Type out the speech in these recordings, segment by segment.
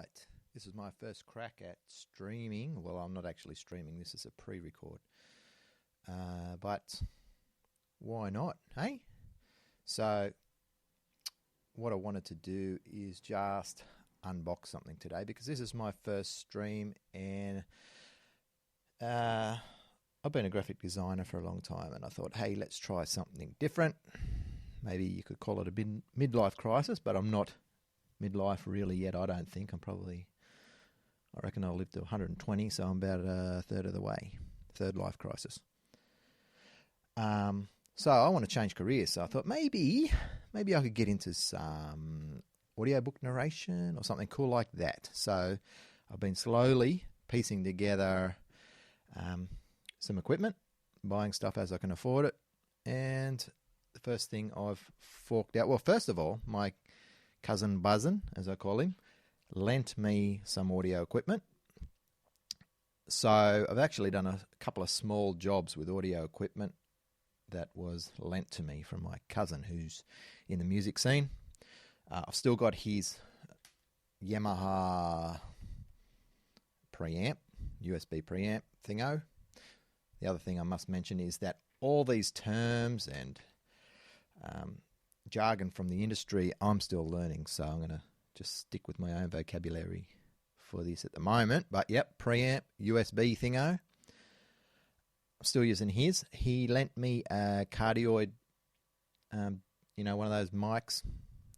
right. This is my first crack at streaming. Well, I'm not actually streaming. This is a pre-record. But why not, hey? So what I wanted to do is just unbox something today because this is my first stream, and I've been a graphic designer for a long time, and I thought, hey, let's try something different. Maybe you could call it a midlife crisis, but I'm not midlife really yet, I don't think. I reckon I'll live to 120, so I'm about a third of the way. Third life crisis. So I want to change careers, so I thought maybe I could get into some audiobook narration or something cool like that. So I've been slowly piecing together some equipment, buying stuff as I can afford it, and the first thing I've forked out, well, first of all, my cousin Buzzin, as I call him, lent me some audio equipment. So I've actually done a couple of small jobs with audio equipment that was lent to me from my cousin who's in the music scene. I've still got his Yamaha preamp, USB preamp thingo. The other thing I must mention is that all these terms and jargon from the industry I'm still learning, so I'm going to just stick with my own vocabulary for this at the moment. But yep, preamp, USB thingo. I'm still using his. He lent me a cardioid, one of those mics,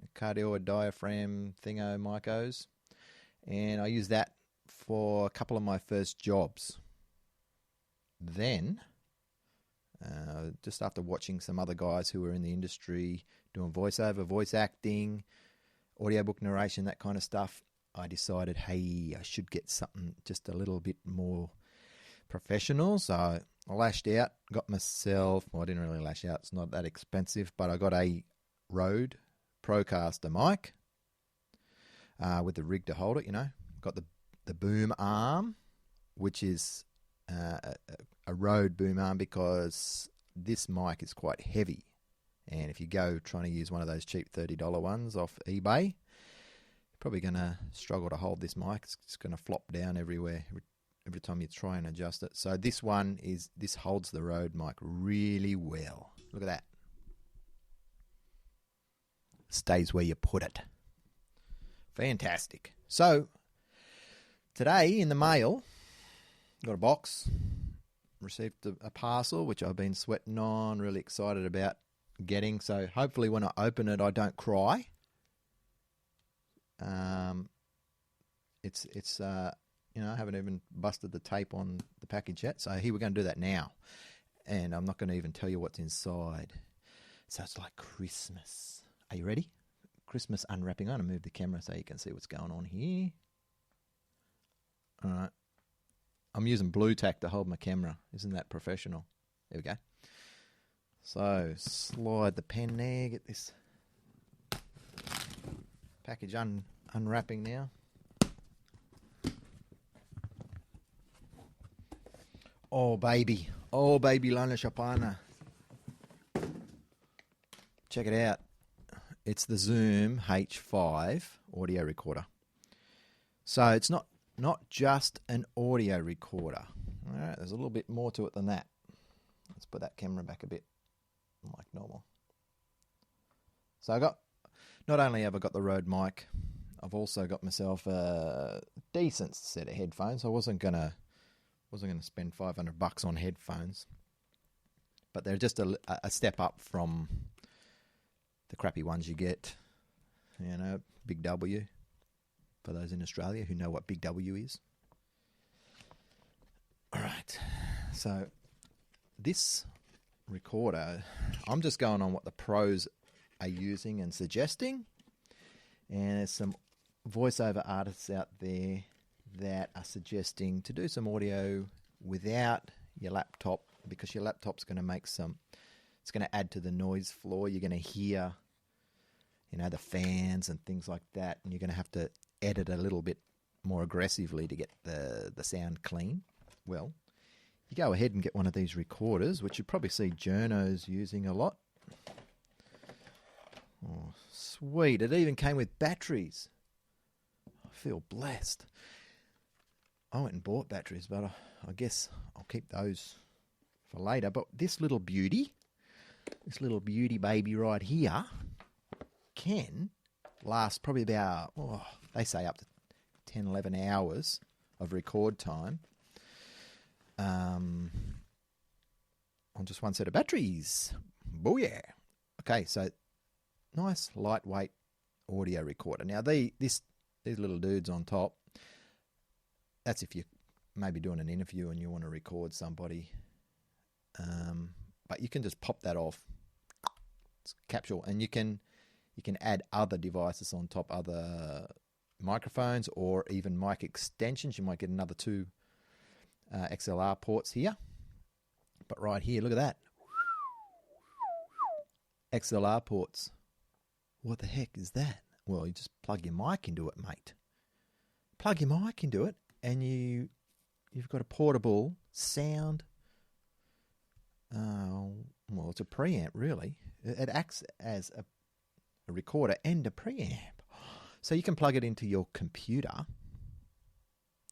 a cardioid diaphragm thingo micos, and I used that for a couple of my first jobs. Then, just after watching some other guys who were in the industry doing voiceover, voice acting, audiobook narration, that kind of stuff, I decided, hey, I should get something just a little bit more professional. So I lashed out, got myself, well, I didn't really lash out, it's not that expensive, but I got a Rode Procaster mic with the rig to hold it, Got the boom arm, which is a Rode boom arm because this mic is quite heavy. And if you go trying to use one of those cheap $30 ones off eBay, you're probably going to struggle to hold this mic. It's going to flop down everywhere every time you try and adjust it. So this holds the Rode mic really well. Look at that. Stays where you put it. Fantastic. So today in the mail, got a box, received a parcel, which I've been sweating on, really excited about getting. So hopefully when I open it, I don't cry. I haven't even busted the tape on the package yet. So here we're going to do that now. And I'm not going to even tell you what's inside. So it's like Christmas. Are you ready? Christmas unwrapping. I'm going to move the camera so you can see what's going on here. All right. I'm using blue tack to hold my camera. Isn't that professional? There we go. So slide the pen there. Get this package unwrapping now. Oh baby Lana Chapana. Check it out. It's the Zoom H5 audio recorder. So it's not just an audio recorder. All right, there's a little bit more to it than that. Let's put that camera back a bit like normal. So not only have I got the Rode mic, I've also got myself a decent set of headphones. I wasn't gonna spend $500 on headphones, but they're just a step up from the crappy ones you get, Big W. For those in Australia who know what Big W is. All right. So this recorder, I'm just going on what the pros are using and suggesting. And there's some voiceover artists out there that are suggesting to do some audio without your laptop, because your laptop's going to it's going to add to the noise floor. You're going to hear, the fans and things like that, and you're going to have to edit a little bit more aggressively to get the sound clean. Well, you go ahead and get one of these recorders, which you probably see journos using a lot. Oh, sweet. It even came with batteries. feel blessed. I went and bought batteries, but I guess I'll keep those for later. But this little beauty baby right here can last probably about, they say up to 10, 11 hours of record time on just one set of batteries. Booyah. Okay, so nice lightweight audio recorder. Now these little dudes on top, that's if you're maybe doing an interview and you want to record somebody. But you can just pop that off. It's capsule, and you can add other devices on top, other microphones or even mic extensions. You might get another 2 XLR ports here. But right here, look at that. XLR ports. What the heck is that? Well, you just plug your mic into it, mate. Plug your mic into it, and you've got a portable sound. Well, it's a preamp, really. It acts as a recorder and a preamp. So you can plug it into your computer.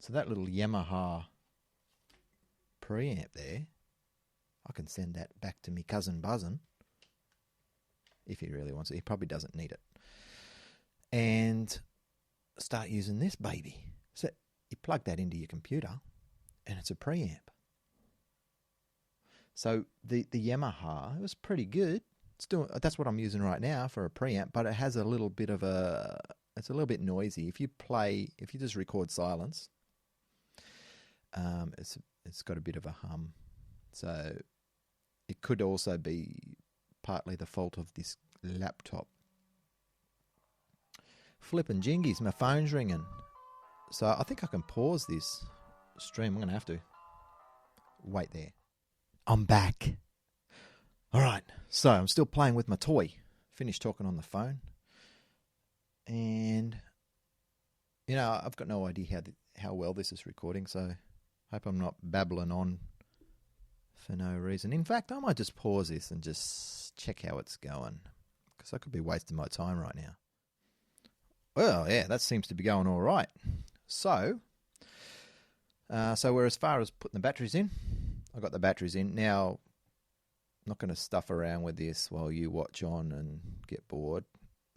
So that little Yamaha preamp there, I can send that back to me cousin Buzzin if he really wants it. He probably doesn't need it. And start using this baby. So you plug that into your computer and it's a preamp. So the Yamaha, it was pretty good. That's what I'm using right now for a preamp, but it has a little bit of it's a little bit noisy. If you just record silence, it's got a bit of a hum. So it could also be partly the fault of this laptop. Flippin' jingies, my phone's ringing. So I think I can pause this stream. I'm going to have to. Wait there. I'm back. All right, so I'm still playing with my toy. Finished talking on the phone. And, I've got no idea how well this is recording, so hope I'm not babbling on for no reason. In fact, I might just pause this and just check how it's going, because I could be wasting my time right now. Well, yeah, that seems to be going all right. So we're as far as putting the batteries in. I got the batteries in. Now, I'm not going to stuff around with this while you watch on and get bored,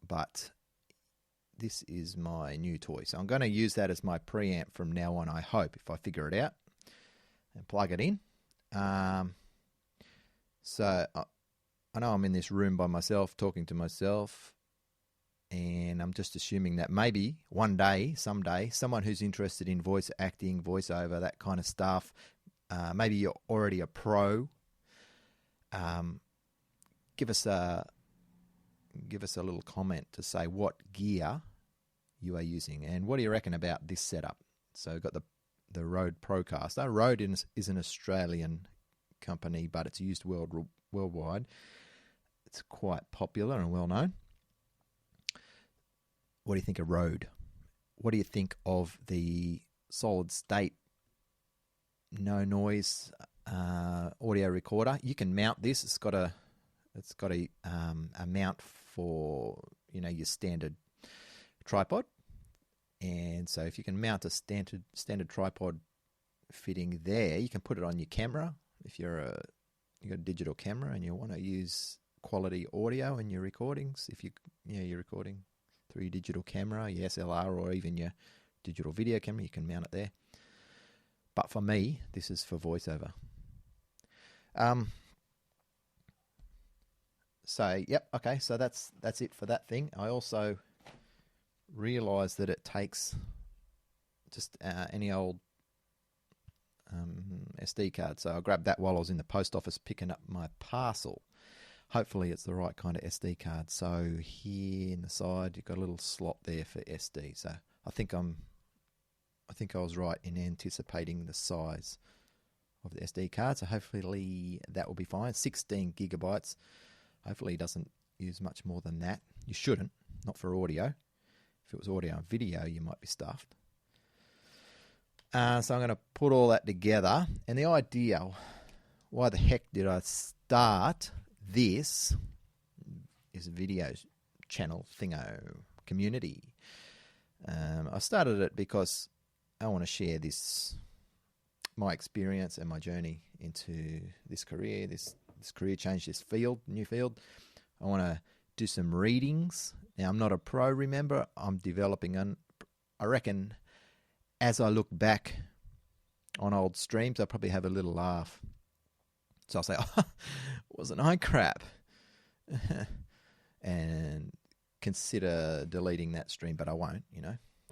but this is my new toy. So I'm going to use that as my preamp from now on, I hope, if I figure it out, and plug it in. So I know I'm in this room by myself, talking to myself, and I'm just assuming that maybe someday, someone who's interested in voice acting, voiceover, that kind of stuff, maybe you're already a pro, give us a little comment to say what gear you are using and what do you reckon about this setup. So we've got the Rode Procaster. Rode is an Australian company, but it's used worldwide. It's quite popular and well known. What do you think of Rode? What do you think of the solid state, no noise audio recorder? You can mount this. It's got a mount for your standard tripod, and so if you can mount a standard tripod fitting there, you can put it on your camera. If you got a digital camera and you want to use quality audio in your recordings, if you're recording through your digital camera, your SLR, or even your digital video camera, you can mount it there. But for me, this is for voiceover. So that's it for that thing. I also realised that it takes just any old SD card. So I grabbed that while I was in the post office picking up my parcel. Hopefully it's the right kind of SD card. So here in the side, you've got a little slot there for SD. So I think I was right in anticipating the size of the SD card. So hopefully that will be fine. 16 gigabytes. Hopefully it doesn't use much more than that. You shouldn't, not for audio. If it was audio and video, you might be stuffed. So I'm going to put all that together. And the idea, why the heck did I start this, is a video channel thingo community. I I started it because I want to share my experience and my journey into this career, this career change, this new field. I want to do some readings. Now, I'm not a pro, remember. I'm developing, and I reckon as I look back on old streams, I'll probably have a little laugh. So I'll say, oh, wasn't I crap? And consider deleting that stream, but I won't,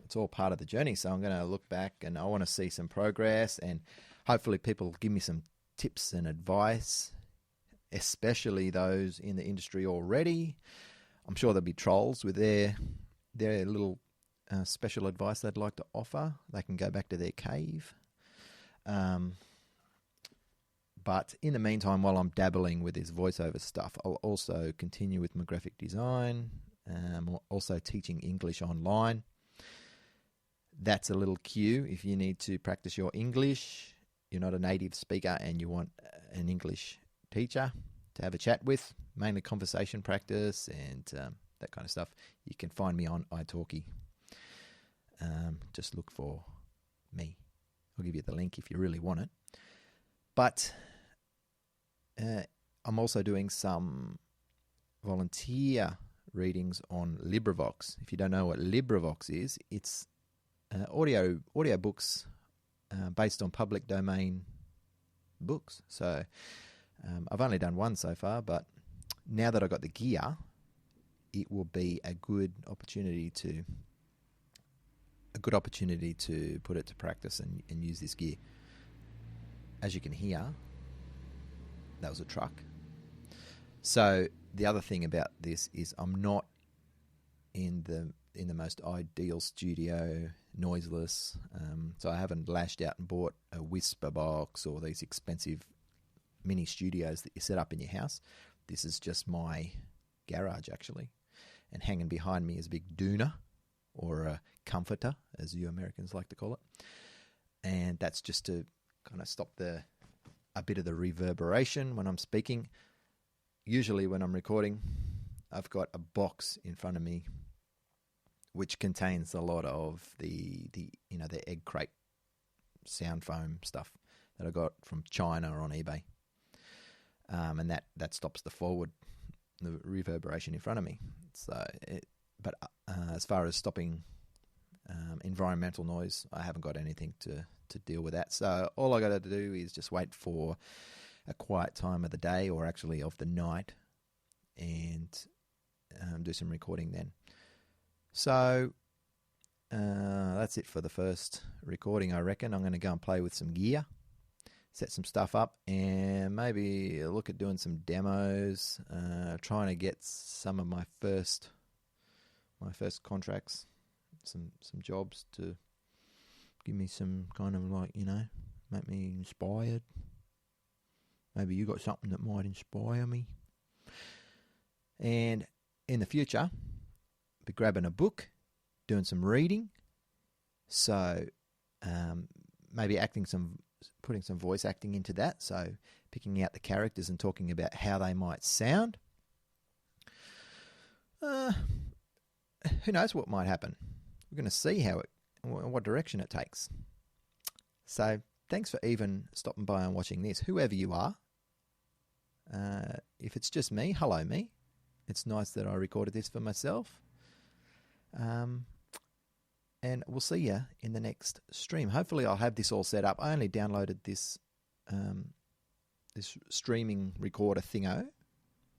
It's all part of the journey. So I'm going to look back and I want to see some progress, and hopefully people give me some tips and advice, especially those in the industry already. I'm sure there'll be trolls with their little special advice they'd like to offer. They can go back to their cave. But in the meantime, while I'm dabbling with this voiceover stuff, I'll also continue with my graphic design. Also teaching English online. That's a little cue if you need to practice your English. You're not a native speaker and you want an English teacher to have a chat with, mainly conversation practice and that kind of stuff. You can find me on italki. Just look for me. I'll give you the link if you really want it. But I'm also doing some volunteer readings on LibriVox. If you don't know what LibriVox is, it's audio books based on public domain books. So I've only done one so far, but now that I've got the gear, it will be a good opportunity to put it to practice and use this gear. As you can hear, that was a truck. So the other thing about this is I'm not in the most ideal studio, noiseless. So I haven't lashed out and bought a Whisper box or these expensive mini studios that you set up in your house. This is just my garage, actually. And hanging behind me is a big doona, or a comforter, as you Americans like to call it. And that's just to kind of stop a bit of the reverberation when I'm speaking. Usually when I'm recording, I've got a box in front of me which contains a lot of the egg crate sound foam stuff that I got from China or on eBay. And that stops the reverberation in front of me. But as far as stopping environmental noise, I haven't got anything to deal with that. So all I got to do is just wait for a quiet time of the day, or actually of the night, and do some recording then. So that's it for the first recording, I reckon. I'm going to go and play with some gear, set some stuff up, and maybe look at doing some demos, trying to get some of my first contracts, some jobs to give me some kind of make me inspired. Maybe you got something that might inspire me. And in the future, I'll be grabbing a book, doing some reading. So maybe putting some voice acting into that. So picking out the characters and talking about how they might sound. Who knows what might happen? We're going to see what direction it takes. So thanks for even stopping by and watching this, whoever you are. If it's just me, hello me. It's nice that I recorded this for myself. And we'll see you in the next stream. Hopefully I'll have this all set up. I only downloaded this streaming recorder thingo.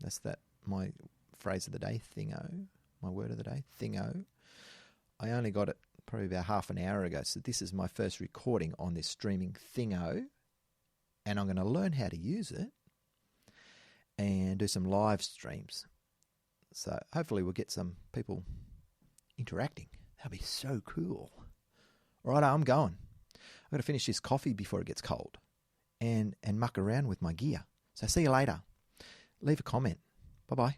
That's my phrase of the day, thingo. My word of the day, thingo. I only got it probably about half an hour ago. So this is my first recording on this streaming thingo. And I'm going to learn how to use it and do some live streams. So hopefully we'll get some people interacting. That'll be so cool. Right, I'm going. I've got to finish this coffee before it gets cold and muck around with my gear. So see you later. Leave a comment. Bye-bye.